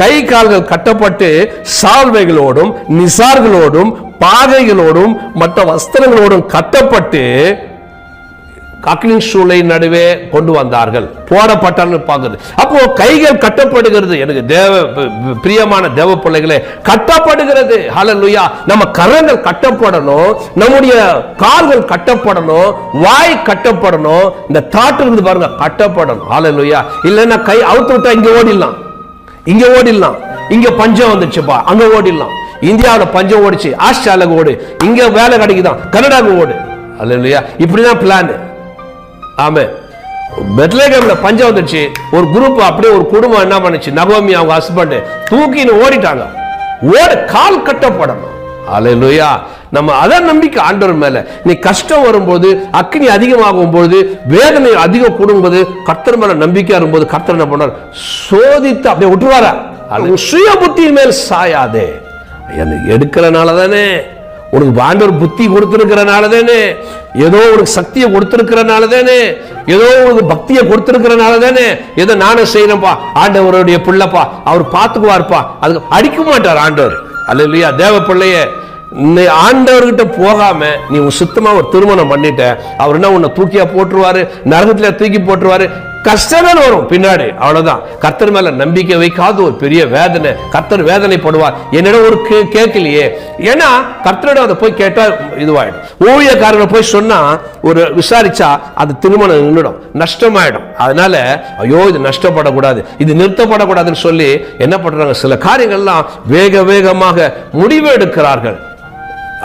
கை கால்கள் கட்டப்பட்டு சால்வைகளோடும் நிசார்களோடும் பாகைகளோடும் மற்ற வஸ்திரங்களோடும் கட்டப்பட்டு அக்கினி சூளை நடுவே கொண்டு வந்தார்கள். போடப்பட்டார்கள் பார்க்கிறது. அப்போ கைகள் கட்டப்படுகிறது. எனக்கு பிரியமான தேவ பிள்ளைகளே, கட்டப்படுகிறது. ஹல்லேலூயா. நம்ம கரங்கள் கட்டப்படணும், நம்முடைய கால்கள் கட்டப்படணும், வாய் கட்டப்படணும். இந்த தாட் இருந்து பாருங்க, கட்டப்படணும். ஹல்லேலூயா. இல்லைன்னா கை அவுத்து விட்டா இங்க ஓடிடலாம், இங்க ஓடிடலாம். இங்க பஞ்சம் வந்துச்சுப்பா, அங்க ஓடிடலாம். இந்தியாவில் பஞ்சம் ஓடிச்சு, ஆஸ்திரேலியாவுக்கு ஓடு, இங்க வேலை கிடைக்குதான், கனடாவுக்கு ஓடு. ஹல்லேலூயா. இப்படிதான் பிளான். ஆமே. பெத்லகேம்ல பஞ்சம் வந்துச்சு. ஒரு குரூப் அப்படியே ஒரு குடும்பம் என்ன பண்ணுச்சு, நகோமி அவங்க ஹஸ்பண்ட் தூக்கின்னு ஓடிட்டாங்க. கால் கட்டப்படணும். ஹல்லேலூயா. நம்ம அதான் நம்பிக்கை ஆண்டவர் மேல. நீ கஷ்டம் வரும்போது, அக்கினி அதிகமாகும் போது, வேதனை அதிகம் கூடும்போது, கர்த்தர் மேல நம்பிக்கை வரும்போது கர்த்தர் என்ன பண்ணார், சோதித்து அப்படியே விட்டுருவாரா. சுய புத்தியின் மேல் சாயாதே. எடுக்கிறனால தானே உனக்கு ஆண்டவர் புத்தி கொடுத்திருக்கிறனால தானே, ஏதோ உனக்கு சக்தியை கொடுத்திருக்கிறனால தானே, ஏதோ உனக்கு பக்தியை கொடுத்திருக்கிறனால தானே, ஏதோ நானும் செய்யறேன்ப்பா, ஆண்டவருடைய பிள்ளைப்பா, அவர் பார்த்துக்குவார்ப்பா, அதுக்கு அடிக்க மாட்டார் ஆண்டவர். அல்லேலூயா. தேவ பிள்ளையே, ஆண்டவர்கிட்ட போகாம நீ சுத்தமா ஒரு திருமணம் பண்ணிட்ட, அவர் என்ன உன்னை தூக்கியா போட்டுருவாரு, நரகத்துல தூக்கி போட்டுருவாரு. கஷ்டம் வரும் பின்னாடி, அவ்வளவுதான். கர்த்தர் மேல நம்பிக்கை வைக்காத ஒரு பெரிய வேதனை, கர்த்தர் வேதனைப்படுவார். என்னிடம் ஒரு கேட்கலையே, ஏன்னா கர்த்தரிடம் அதை போய் கேட்டா இதுவாயிடும். ஊழியக்காரர்கள் போய் சொன்னா, ஒரு விசாரிச்சா அது திருமணம் நின்றுடும், நஷ்டமாயிடும். அதனால ஐயோ இது நஷ்டப்படக்கூடாது, இது நிறுத்தப்படக்கூடாதுன்னு சொல்லி என்ன பண்றாங்க, சில காரியங்கள்லாம் வேக வேகமாக முடிவு எடுக்கிறார்கள்.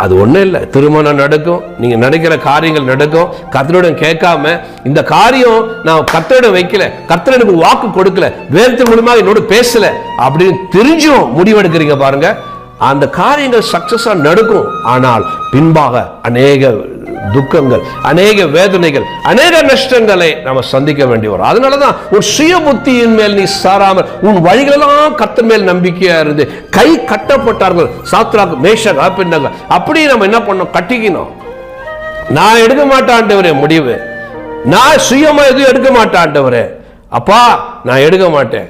அது ஒன்றும் இல்லை, திருமணம் நடக்கும், நீங்க நினைக்கிற காரியங்கள் நடக்கும். கர்த்தரிடம் கேட்காம, இந்த காரியம் நான் கர்த்தரிடம் வைக்கல, கர்த்தர் எனக்கு வாக்கு கொடுக்கல, வேதத்தின் மூலமாக என்னோட பேசல அப்படின்னு தெரிஞ்சும் முடிவெடுக்கிறீங்க பாருங்க, அந்த காரியங்கள் சக்சஸா நடக்கும். ஆனால் பின்பாக அநேக துக்கங்கள், அநேக வேதனைகள், அநேக நஷ்டங்களை நம்ம சந்திக்க வேண்டி வரும். அதனாலதான் ஒரு சுய புத்தியின் மேல் நீ சாராமல் உன் வழிகளெல்லாம் கர்த்தர் மேல் நம்பிக்கையா இருந்து கை கட்டப்பட்டார்கள். Shadrach Meshach ஆபித்நேகோ. அப்படி நம்ம என்ன பண்ணோம், கட்டிக்கணும். நான் எடுக்க மாட்டேன் ஆண்டவரே முடிவு, நான் சுயமா எதுவும் எடுக்க மாட்டேன் ஆண்டவரே, அப்பா நான் எடுக்க மாட்டேன்.